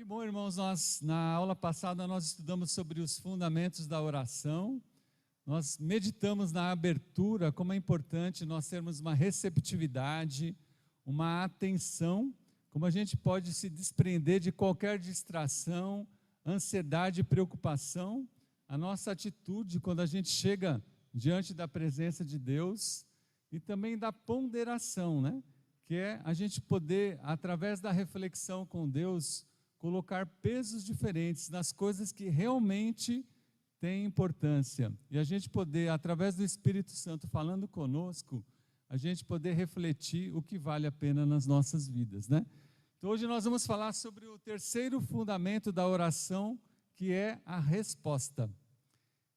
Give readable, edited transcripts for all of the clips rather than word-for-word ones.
Que bom, irmãos, na aula passada nós estudamos sobre os fundamentos da oração, nós meditamos na abertura, como é importante nós termos uma receptividade, uma atenção, como a gente pode se desprender de qualquer distração, ansiedade e preocupação, a nossa atitude quando a gente chega diante da presença de Deus, e também da ponderação, né? Que é a gente poder, através da reflexão com Deus, colocar pesos diferentes nas coisas que realmente têm importância. E a gente poder, através do Espírito Santo falando conosco, a gente poder refletir o que vale a pena nas nossas vidas, né? Então hoje nós vamos falar sobre o terceiro fundamento da oração, que é a resposta.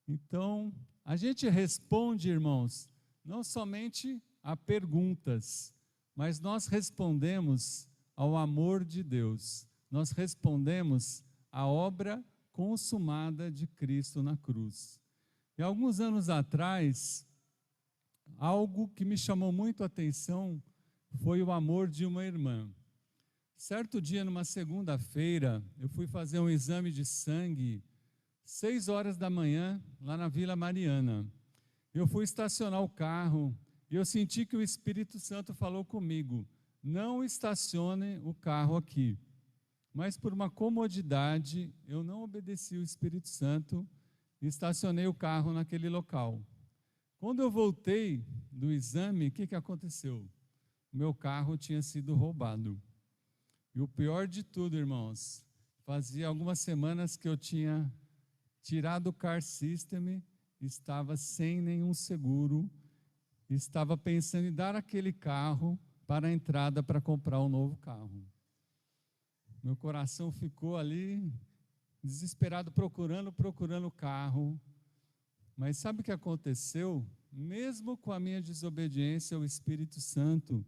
Então, a gente responde, irmãos, não somente a perguntas, mas nós respondemos ao amor de Deus. Nós respondemos à obra consumada de Cristo na cruz. E alguns anos atrás, algo que me chamou muito a atenção foi o amor de uma irmã. Certo dia, numa segunda-feira, eu fui fazer um exame de sangue, 6 horas da manhã, lá na Vila Mariana. Eu fui estacionar o carro e eu senti que o Espírito Santo falou comigo: não estacione o carro aqui. Mas por uma comodidade, eu não obedeci o Espírito Santo e estacionei o carro naquele local. Quando eu voltei do exame, o que aconteceu? O meu carro tinha sido roubado. E o pior de tudo, irmãos, fazia algumas semanas que eu tinha tirado o car system, estava sem nenhum seguro, estava pensando em dar aquele carro para a entrada para comprar um novo carro. Meu coração ficou ali, desesperado, procurando o carro. Mas sabe o que aconteceu? Mesmo com a minha desobediência ao Espírito Santo,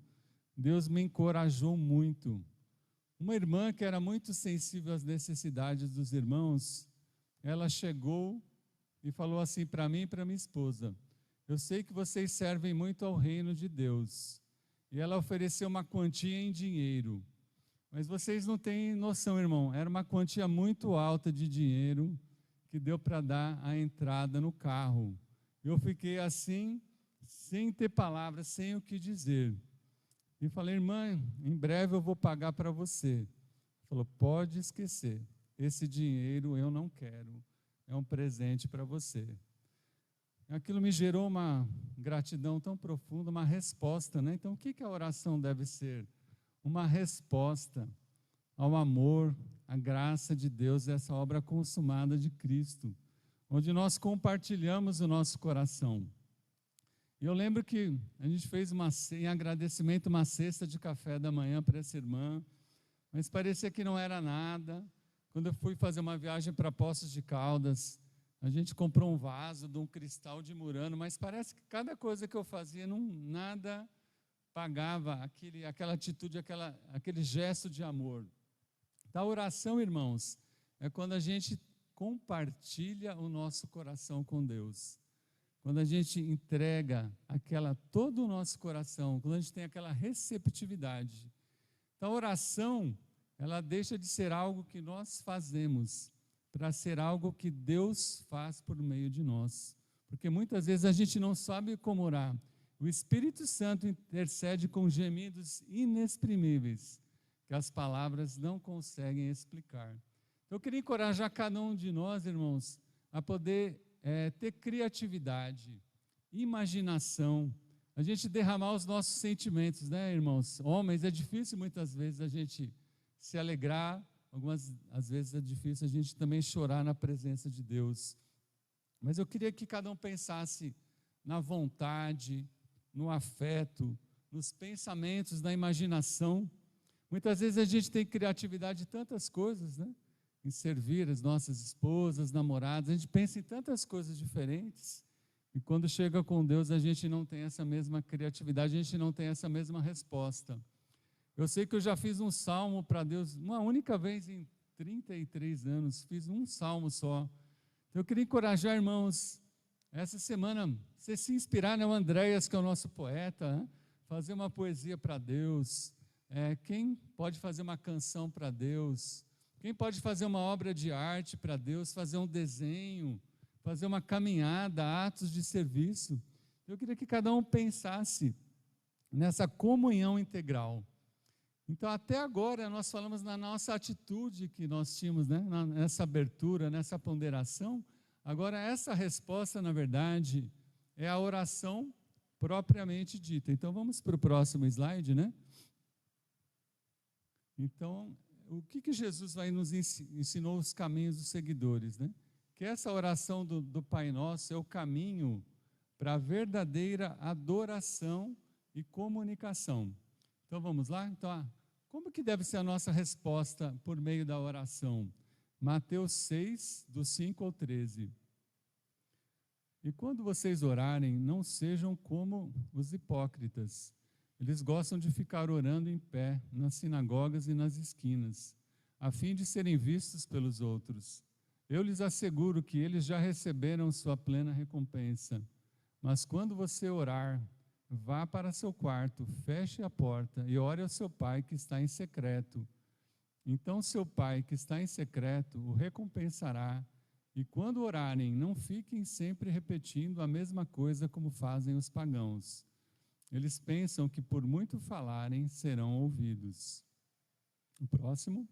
Deus me encorajou muito. Uma irmã que era muito sensível às necessidades dos irmãos, ela chegou e falou assim para mim e para minha esposa: eu sei que vocês servem muito ao reino de Deus. E ela ofereceu uma quantia em dinheiro. Mas vocês não têm noção, irmão, era uma quantia muito alta de dinheiro que deu para dar a entrada no carro. Eu fiquei assim, sem ter palavras, sem o que dizer. E falei: irmã, em breve eu vou pagar para você. Ela falou: pode esquecer, esse dinheiro eu não quero, é um presente para você. Aquilo me gerou uma gratidão tão profunda, uma resposta, né? Então o que a oração deve ser? Uma resposta ao amor, à graça de Deus, essa obra consumada de Cristo, onde nós compartilhamos o nosso coração. E eu lembro que a gente fez em agradecimento uma cesta de café da manhã para essa irmã, mas parecia que não era nada. Quando eu fui fazer uma viagem para Poços de Caldas, a gente comprou um vaso de um cristal de Murano, mas parece que cada coisa que eu fazia, nada pagava aquela atitude, aquele gesto de amor. Então, a oração, irmãos, é quando a gente compartilha o nosso coração com Deus. Quando a gente entrega todo o nosso coração, quando a gente tem aquela receptividade. Então, a oração, ela deixa de ser algo que nós fazemos, para ser algo que Deus faz por meio de nós. Porque muitas vezes a gente não sabe como orar. O Espírito Santo intercede com gemidos inexprimíveis, que as palavras não conseguem explicar. Eu queria encorajar cada um de nós, irmãos, a poder ter criatividade, imaginação, a gente derramar os nossos sentimentos, né, irmãos? Homens, é difícil muitas vezes a gente se alegrar, às vezes é difícil a gente também chorar na presença de Deus. Mas eu queria que cada um pensasse na vontade, no afeto, nos pensamentos, na imaginação. Muitas vezes a gente tem criatividade de tantas coisas, né? Em servir as nossas esposas, namoradas, a gente pensa em tantas coisas diferentes, e quando chega com Deus a gente não tem essa mesma criatividade, a gente não tem essa mesma resposta. Eu sei que eu já fiz um salmo para Deus, uma única vez em 33 anos, fiz um salmo só. Então eu queria encorajar, irmãos, essa semana, você se inspirar no Andréas, que é o nosso poeta, né? Fazer uma poesia para Deus. Quem pode fazer uma canção para Deus? Quem pode fazer uma obra de arte para Deus, fazer um desenho, fazer uma caminhada, atos de serviço? Eu queria que cada um pensasse nessa comunhão integral. Então, até agora, nós falamos na nossa atitude que nós tínhamos, né? Nessa abertura, nessa ponderação. Agora, essa resposta, na verdade, é a oração propriamente dita. Então, vamos para o próximo slide, né? Então, o que Jesus vai nos ensinou os caminhos dos seguidores, né? Que essa oração do Pai Nosso é o caminho para a verdadeira adoração e comunicação. Então, vamos lá? Então, como que deve ser a nossa resposta por meio da oração? Mateus 6, do 5 ao 13. E quando vocês orarem, não sejam como os hipócritas. Eles gostam de ficar orando em pé, nas sinagogas e nas esquinas, a fim de serem vistos pelos outros. Eu lhes asseguro que eles já receberam sua plena recompensa. Mas quando você orar, vá para seu quarto, feche a porta e ore ao seu pai que está em secreto. Então seu pai que está em secreto o recompensará. E quando orarem, não fiquem sempre repetindo a mesma coisa como fazem os pagãos. Eles pensam que por muito falarem serão ouvidos. O próximo.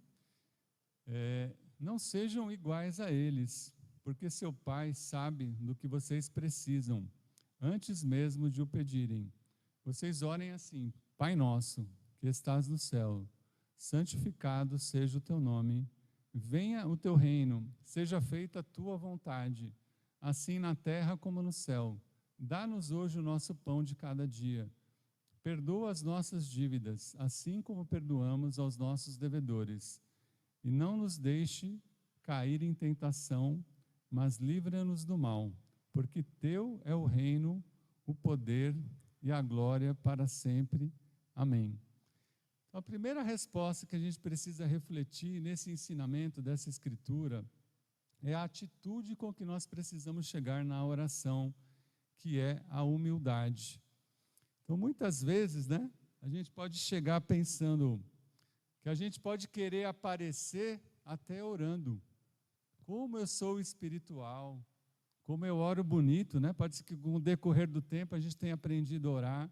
Não sejam iguais a eles, porque seu pai sabe do que vocês precisam, antes mesmo de o pedirem. Vocês orem assim: Pai nosso, que estás no céu, santificado seja o teu nome. Venha o teu reino, seja feita a tua vontade, assim na terra como no céu. Dá-nos hoje o nosso pão de cada dia. Perdoa as nossas dívidas, assim como perdoamos aos nossos devedores. E não nos deixe cair em tentação, mas livra-nos do mal, porque teu é o reino, o poder e a glória para sempre. Amém. Então, a primeira resposta que a gente precisa refletir nesse ensinamento dessa escritura é a atitude com que nós precisamos chegar na oração, que é a humildade. Então, muitas vezes, né, a gente pode chegar pensando que a gente pode querer aparecer até orando. Como eu sou espiritual, como eu oro bonito, né? Pode ser que com o decorrer do tempo a gente tenha aprendido a orar.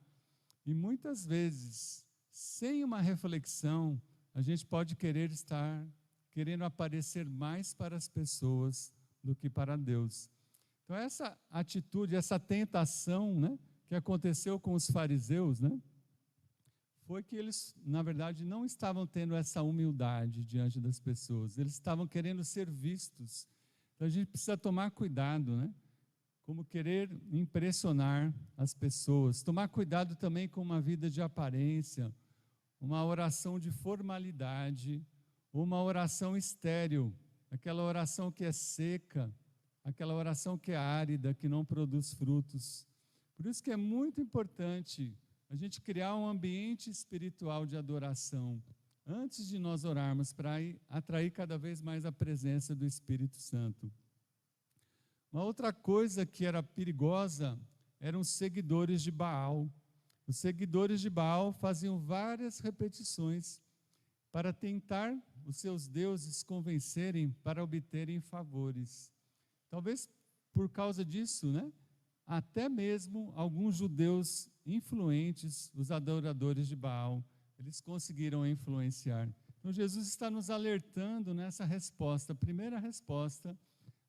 E muitas vezes, sem uma reflexão, a gente pode querendo aparecer mais para as pessoas do que para Deus. Então, essa atitude, essa tentação, né, que aconteceu com os fariseus, né, foi que eles, na verdade, não estavam tendo essa humildade diante das pessoas. Eles estavam querendo ser vistos. Então, a gente precisa tomar cuidado, né? Como querer impressionar as pessoas. Tomar cuidado também com uma vida de aparência, uma oração de formalidade, uma oração estéril, aquela oração que é seca, aquela oração que é árida, que não produz frutos. Por isso que é muito importante a gente criar um ambiente espiritual de adoração, antes de nós orarmos, para atrair cada vez mais a presença do Espírito Santo. Uma outra coisa que era perigosa eram os seguidores de Baal. Os seguidores de Baal faziam várias repetições para tentar os seus deuses convencerem para obterem favores. Talvez por causa disso, né? Até mesmo alguns judeus influentes, os adoradores de Baal, eles conseguiram influenciar. Então Jesus está nos alertando nessa resposta. A primeira resposta,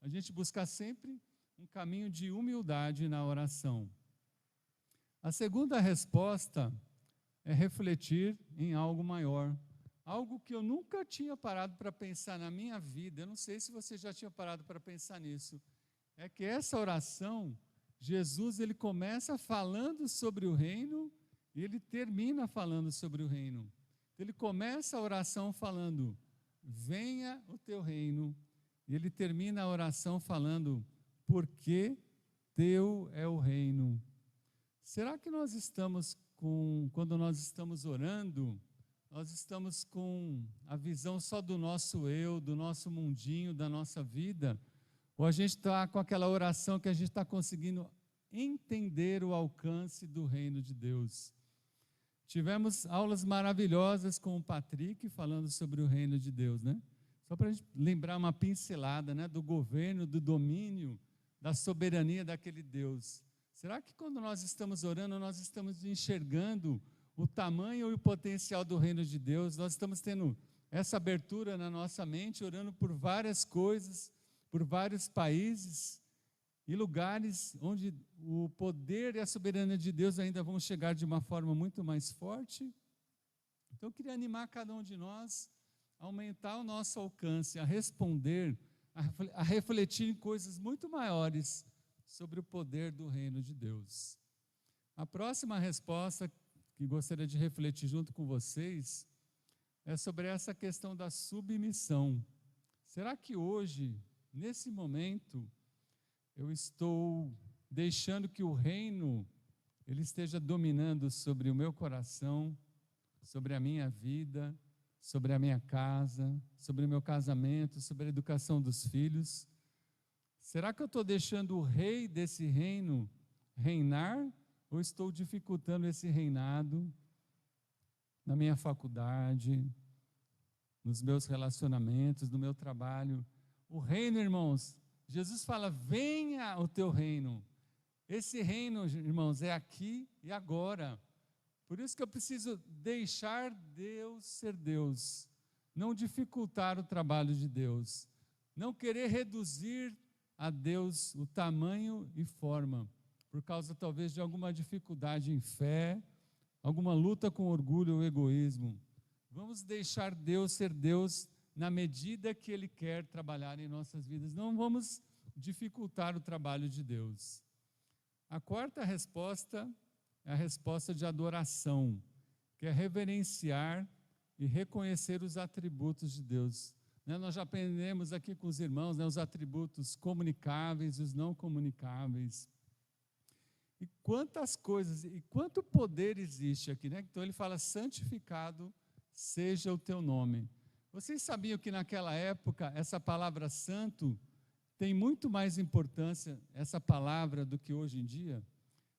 a gente buscar sempre um caminho de humildade na oração. A segunda resposta é refletir em algo maior. Algo que eu nunca tinha parado para pensar na minha vida, eu não sei se você já tinha parado para pensar nisso, é que essa oração, Jesus, ele começa falando sobre o reino e ele termina falando sobre o reino. Ele começa a oração falando, venha o teu reino, e ele termina a oração falando, porque teu é o reino. Será que nós estamos quando nós estamos orando, nós estamos com a visão só do nosso eu, do nosso mundinho, da nossa vida? Ou a gente está com aquela oração que a gente está conseguindo entender o alcance do reino de Deus? Tivemos aulas maravilhosas com o Patrick falando sobre o reino de Deus, né? Só para a gente lembrar uma pincelada, né, do governo, do domínio, da soberania daquele Deus. Será que quando nós estamos orando, nós estamos enxergando o tamanho e o potencial do reino de Deus? Nós estamos tendo essa abertura na nossa mente, orando por várias coisas, por vários países e lugares onde o poder e a soberania de Deus ainda vão chegar de uma forma muito mais forte? Então eu queria animar cada um de nós a aumentar o nosso alcance, a responder, a refletir em coisas muito maiores sobre o poder do reino de Deus. A próxima resposta que gostaria de refletir junto com vocês é sobre essa questão da submissão. Será que hoje, nesse momento, eu estou deixando que o reino ele esteja dominando sobre o meu coração, sobre a minha vida, sobre a minha casa, sobre o meu casamento, sobre a educação dos filhos? Será que eu estou deixando o rei desse reino reinar, ou estou dificultando esse reinado na minha faculdade, nos meus relacionamentos, no meu trabalho? O reino, irmãos, Jesus fala, venha o teu reino. Esse reino, irmãos, é aqui e agora. Por isso que eu preciso deixar Deus ser Deus, não dificultar o trabalho de Deus, não querer reduzir a Deus o tamanho e forma, por causa talvez de alguma dificuldade em fé, alguma luta com orgulho ou egoísmo. Vamos deixar Deus ser Deus na medida que Ele quer trabalhar em nossas vidas. Não vamos dificultar o trabalho de Deus. A quarta resposta é a resposta de adoração, que é reverenciar e reconhecer os atributos de Deus. Nós já aprendemos aqui com os irmãos, os atributos comunicáveis e os não comunicáveis. E quantas coisas, e quanto poder existe aqui, né? Então ele fala, santificado seja o teu nome. Vocês sabiam que naquela época, essa palavra santo tem muito mais importância, essa palavra, do que hoje em dia?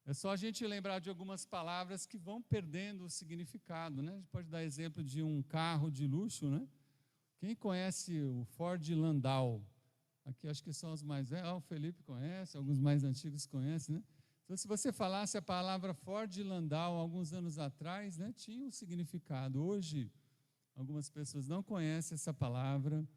É só a gente lembrar de algumas palavras que vão perdendo o significado, né? A gente pode dar exemplo de um carro de luxo, né? Quem conhece o Ford Landau? Aqui acho que são os mais velhos. O Felipe conhece, alguns mais antigos conhecem, né? Então, se você falasse a palavra Ford Landau alguns anos atrás, né, tinha um significado. Hoje, algumas pessoas não conhecem essa palavra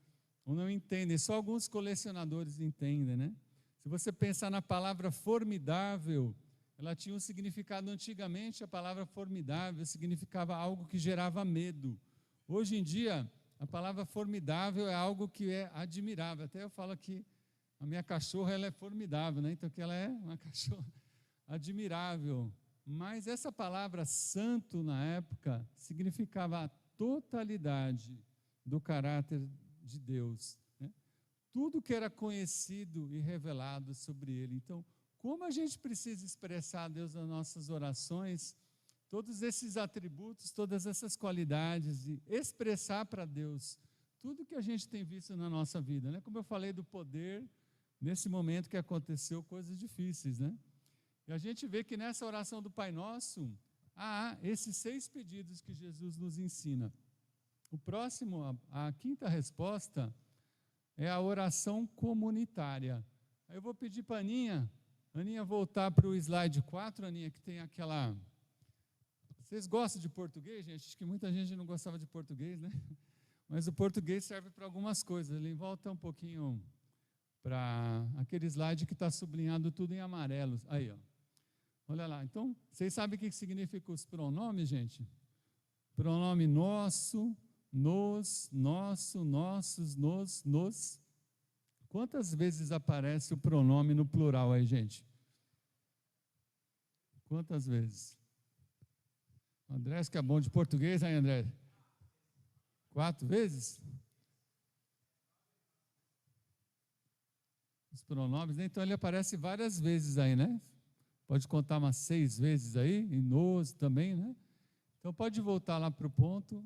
ou não entendem. Só alguns colecionadores entendem, né? Se você pensar na palavra formidável, ela tinha um significado antigamente. A palavra formidável significava algo que gerava medo. Hoje em dia, a palavra formidável é algo que é admirável. Até eu falo que a minha cachorra ela é formidável, né? Então que ela é uma cachorra admirável. Mas essa palavra santo na época significava a totalidade do caráter de Deus, né? Tudo que era conhecido e revelado sobre Ele. Então, como a gente precisa expressar a Deus nas nossas orações, todos esses atributos, todas essas qualidades, e expressar para Deus tudo que a gente tem visto na nossa vida, né? Como eu falei do poder, nesse momento que aconteceu coisas difíceis, né? E a gente vê que nessa oração do Pai Nosso, há esses 6 pedidos que Jesus nos ensina. O próximo, a quinta resposta, é a oração comunitária. Aí eu vou pedir para a Aninha voltar para o slide 4, Aninha, que tem aquela... Vocês gostam de português, gente? Acho que muita gente não gostava de português, né? Mas o português serve para algumas coisas. Ele volta um pouquinho para aquele slide que está sublinhado tudo em amarelo. Aí, ó. Olha lá. Então, vocês sabem o que significa os pronomes, gente? Pronome nosso, nos, nosso, nossos, nos. Quantas vezes aparece o pronome no plural aí, gente? Quantas vezes? André, que é bom de português, aí, André? 4 vezes? Os pronomes, né? Então ele aparece várias vezes aí, né? Pode contar umas 6 vezes aí, e nos também, né? Então pode voltar lá para o ponto.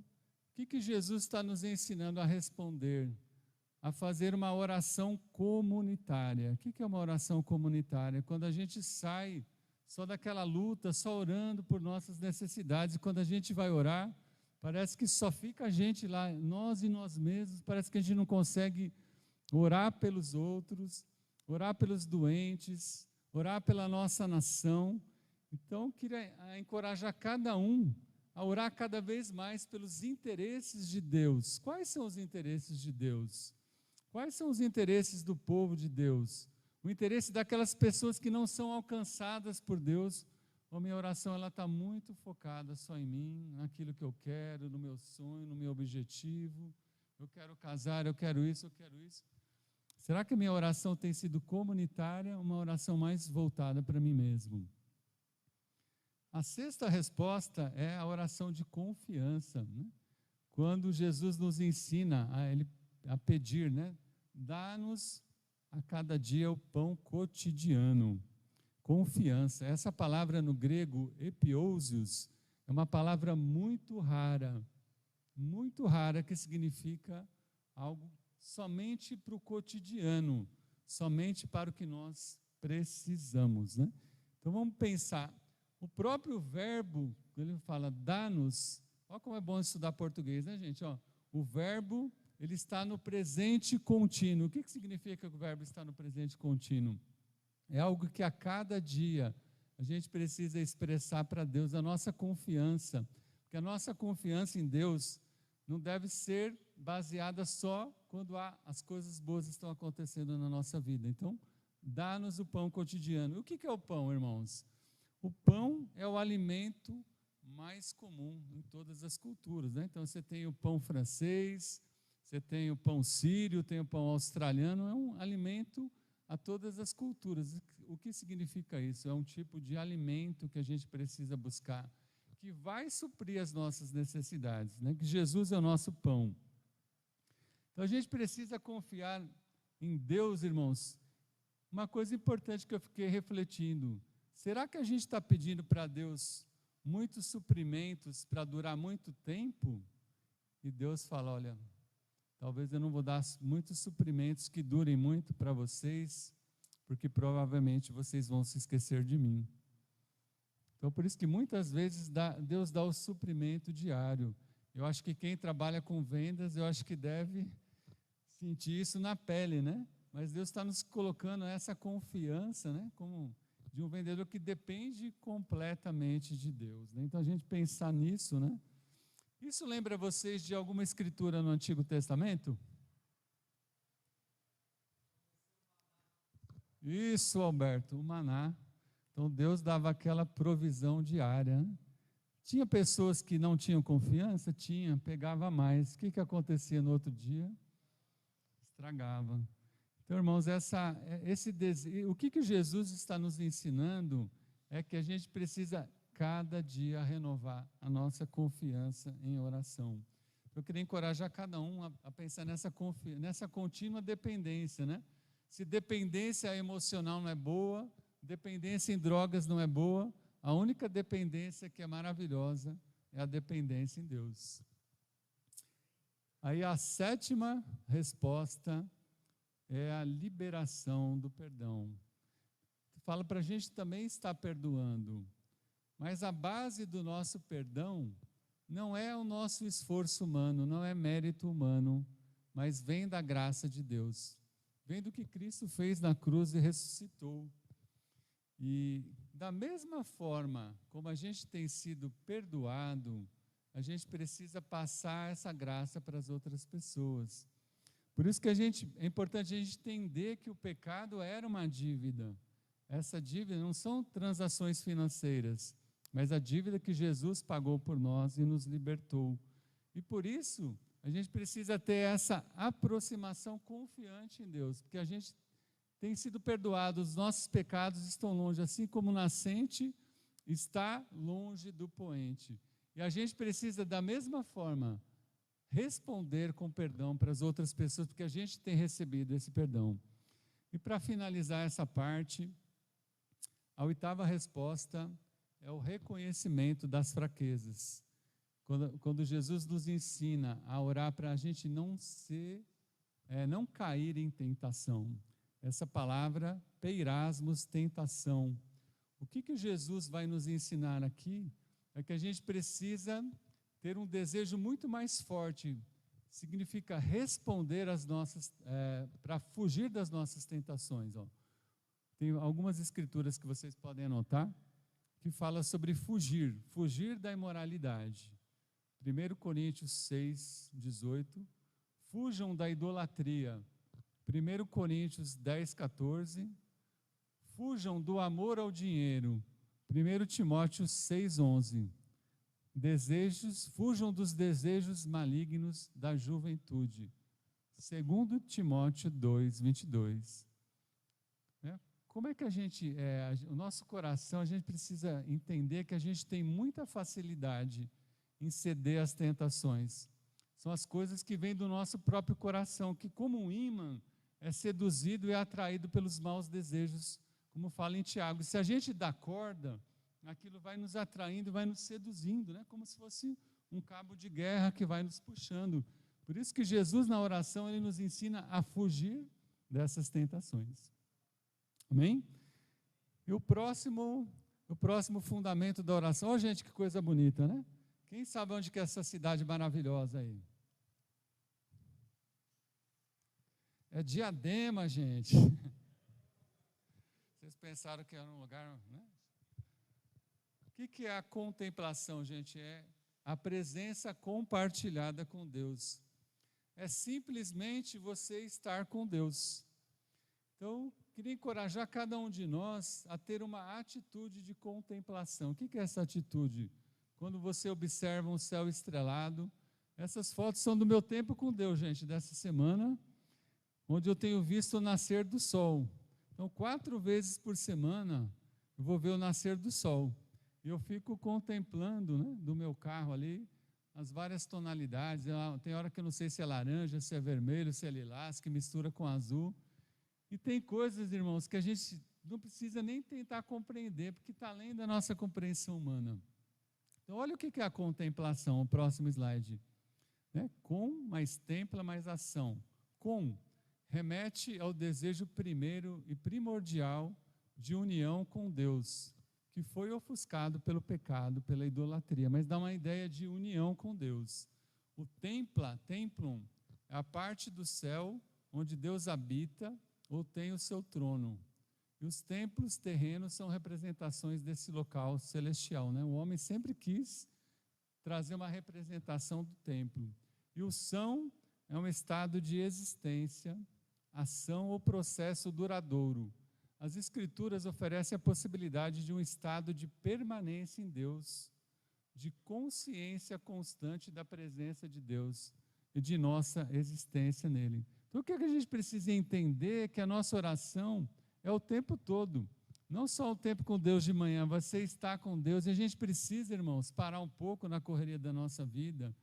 O que Jesus está nos ensinando a responder? A fazer uma oração comunitária. O que é uma oração comunitária? Quando a gente sai só daquela luta, só orando por nossas necessidades, e quando a gente vai orar, Parece que só fica a gente lá, nós e nós mesmos, parece que a gente não consegue orar pelos outros, orar pelos doentes, orar pela nossa nação. Então, eu queria encorajar cada um a orar cada vez mais pelos interesses de Deus. Quais são os interesses de Deus? Quais são os interesses do povo de Deus? O interesse daquelas pessoas que não são alcançadas por Deus. A minha oração está muito focada só em mim, naquilo que eu quero, no meu sonho, no meu objetivo. Eu quero casar, eu quero isso, eu quero isso. Será que a minha oração tem sido comunitária ou uma oração mais voltada para mim mesmo? A sexta resposta é a oração de confiança, né? Quando Jesus nos ensina a pedir, né? Dá-nos a cada dia o pão cotidiano. Confiança. Essa palavra no grego, epiousios, é uma palavra muito rara, que significa algo somente para o cotidiano, somente para o que nós precisamos, né? Então vamos pensar. O próprio verbo, quando ele fala dá-nos, olha como é bom estudar português, né, gente? Ó, o verbo, ele está no presente contínuo. O que significa que o verbo está no presente contínuo? É algo que a cada dia a gente precisa expressar para Deus a nossa confiança, porque a nossa confiança em Deus não deve ser baseada só quando as coisas boas estão acontecendo na nossa vida. Então, dá-nos o pão cotidiano. O que é o pão, irmãos? O pão é o alimento mais comum em todas as culturas, né? Então, você tem o pão francês, você tem o pão sírio, tem o pão australiano, é um alimento a todas as culturas. O que significa isso? É um tipo de alimento que a gente precisa buscar, que vai suprir as nossas necessidades, né? Que Jesus é o nosso pão. Então, a gente precisa confiar em Deus, irmãos. Uma coisa importante que eu fiquei refletindo, será que a gente está pedindo para Deus muitos suprimentos para durar muito tempo? E Deus fala, olha, talvez eu não vou dar muitos suprimentos que durem muito para vocês, porque provavelmente vocês vão se esquecer de mim. Então, por isso que muitas vezes Deus dá o suprimento diário. Eu acho que quem trabalha com vendas, eu acho que deve sentir isso na pele, né? Mas Deus está nos colocando essa confiança, né? Como de um vendedor que depende completamente de Deus, né? Então, a gente pensar nisso, né? Isso lembra vocês de alguma escritura no Antigo Testamento? Isso, Alberto, o maná. Então, Deus dava aquela provisão diária, né? Tinha pessoas que não tinham confiança? Tinha, pegava mais. O que acontecia no outro dia? Estragava. Então, irmãos, o que Jesus está nos ensinando é que a gente precisa cada dia renovar a nossa confiança em oração. Eu queria encorajar cada um a pensar nessa contínua dependência, né? Se dependência emocional não é boa, dependência em drogas não é boa, a única dependência que é maravilhosa é a dependência em Deus. Aí a sétima resposta é a liberação do perdão. Fala para a gente também estar perdoando, mas a base do nosso perdão não é o nosso esforço humano, não é mérito humano, mas vem da graça de Deus, vem do que Cristo fez na cruz e ressuscitou. E da mesma forma como a gente tem sido perdoado, a gente precisa passar essa graça para as outras pessoas. Por isso que é importante a gente entender que o pecado era uma dívida. Essa dívida não são transações financeiras, mas a dívida que Jesus pagou por nós e nos libertou. E por isso, a gente precisa ter essa aproximação confiante em Deus, porque a gente tem sido perdoado, os nossos pecados estão longe, assim como o nascente está longe do poente. E a gente precisa, da mesma forma, responder com perdão para as outras pessoas, porque a gente tem recebido esse perdão. E para finalizar essa parte, a oitava resposta é o reconhecimento das fraquezas. Quando Jesus nos ensina a orar para a gente não cair em tentação. Essa palavra, peirasmos, tentação. O que Jesus vai nos ensinar aqui é que a gente precisa ter um desejo muito mais forte, significa responder às nossas, para fugir das nossas tentações. Ó. Tem algumas escrituras que vocês podem anotar, que fala sobre fugir da imoralidade. 1 Coríntios 6, 18, fujam da idolatria. 1 Coríntios 10, 14, fujam do amor ao dinheiro. 1 Timóteo 6, 11, fujam dos desejos malignos da juventude. 2 Timóteo 2, 22. Como é que o nosso coração, a gente precisa entender que a gente tem muita facilidade em ceder às tentações. São as coisas que vêm do nosso próprio coração, que como um ímã é seduzido e atraído pelos maus desejos, como fala em Tiago. Se a gente dá corda, aquilo vai nos atraindo, vai nos seduzindo, né? Como se fosse um cabo de guerra que vai nos puxando. Por isso que Jesus, na oração, ele nos ensina a fugir dessas tentações. Amém? E o próximo fundamento da oração, gente, que coisa bonita, né? Quem sabe onde que é essa cidade maravilhosa aí? É Diadema, gente. Vocês pensaram que era um lugar, né? O que é a contemplação, gente? É a presença compartilhada com Deus. É simplesmente você estar com Deus. Então, queria encorajar cada um de nós a ter uma atitude de contemplação. O que é essa atitude? Quando você observa um céu estrelado, essas fotos são do meu tempo com Deus, gente, dessa semana, onde eu tenho visto o nascer do sol. Então, 4 vezes por semana, eu vou ver o nascer do sol. E eu fico contemplando, né, do meu carro ali, as várias tonalidades. Tem hora que eu não sei se é laranja, se é vermelho, se é lilás, que mistura com azul. E tem coisas, irmãos, que a gente não precisa nem tentar compreender, porque está além da nossa compreensão humana. Então, olha o que é a contemplação, o próximo slide. Com mais templa, mais ação. Remete ao desejo primeiro e primordial de união com Deus, que foi ofuscado pelo pecado, pela idolatria, mas dá uma ideia de união com Deus. O templum, é a parte do céu onde Deus habita ou tem o seu trono. E os templos terrenos são representações desse local celestial, né? O homem sempre quis trazer uma representação do templo. E o são é um estado de existência, ação ou processo duradouro. As Escrituras oferecem a possibilidade de um estado de permanência em Deus, de consciência constante da presença de Deus e de nossa existência nele. Então, o que a gente precisa entender é que a nossa oração é o tempo todo, não só o tempo com Deus de manhã, você está com Deus, e a gente precisa, irmãos, parar um pouco na correria da nossa vida,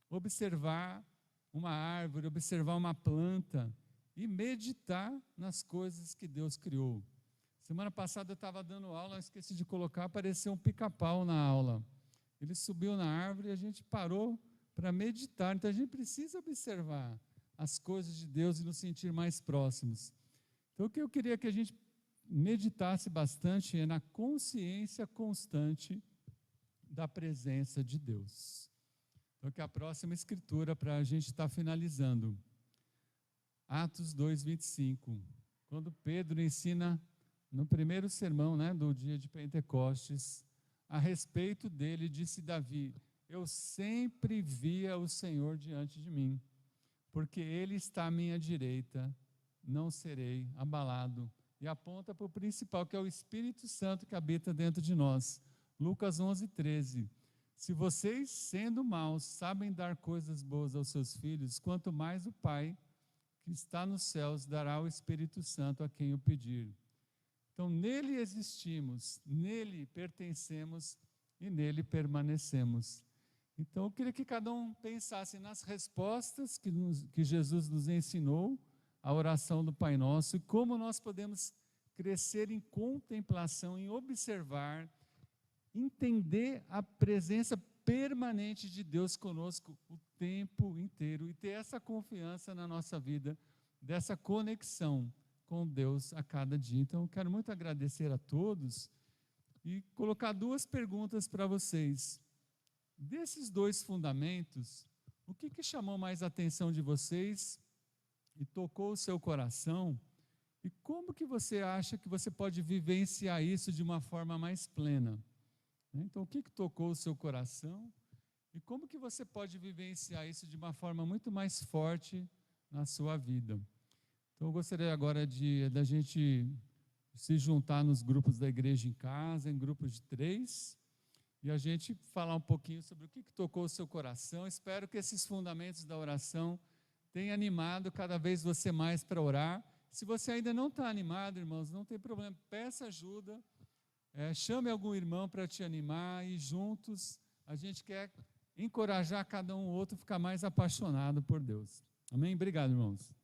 observar uma árvore, observar uma planta e meditar nas coisas que Deus criou. Semana passada eu estava dando aula, esqueci de colocar, apareceu um pica-pau na aula. Ele subiu na árvore e a gente parou para meditar. Então a gente precisa observar as coisas de Deus e nos sentir mais próximos. Então o que eu queria que a gente meditasse bastante é na consciência constante da presença de Deus. Então que a próxima escritura para a gente estar finalizando. Atos 2, 25. Quando Pedro ensina no primeiro sermão, né, do dia de Pentecostes, a respeito dele, disse Davi: eu sempre via o Senhor diante de mim, porque Ele está à minha direita, não serei abalado. E aponta para o principal, que é o Espírito Santo que habita dentro de nós. Lucas 11, 13. Se vocês, sendo maus, sabem dar coisas boas aos seus filhos, quanto mais o Pai, que está nos céus, dará o Espírito Santo a quem o pedir. Então, nele existimos, nele pertencemos e nele permanecemos. Então, eu queria que cada um pensasse nas respostas que Jesus nos ensinou, a oração do Pai Nosso, e como nós podemos crescer em contemplação, em observar, entender a presença permanente de Deus conosco o tempo inteiro e ter essa confiança na nossa vida, dessa conexão com Deus a cada dia. Então, eu quero muito agradecer a todos e colocar 2 perguntas para vocês. desses dois fundamentos, o que chamou mais a atenção de vocês e tocou o seu coração? E como que você acha que você pode vivenciar isso de uma forma mais plena? Então, o que tocou o seu coração? E como que você pode vivenciar isso de uma forma muito mais forte na sua vida? Então, eu gostaria agora da gente se juntar nos grupos da igreja em casa, em grupos de 3, e a gente falar um pouquinho sobre o que tocou o seu coração. Espero que esses fundamentos da oração tenham animado cada vez você mais para orar. Se você ainda não está animado, irmãos, não tem problema, peça ajuda, chame algum irmão para te animar e juntos a gente quer encorajar cada um ou outro a ficar mais apaixonado por Deus. Amém? Obrigado, irmãos.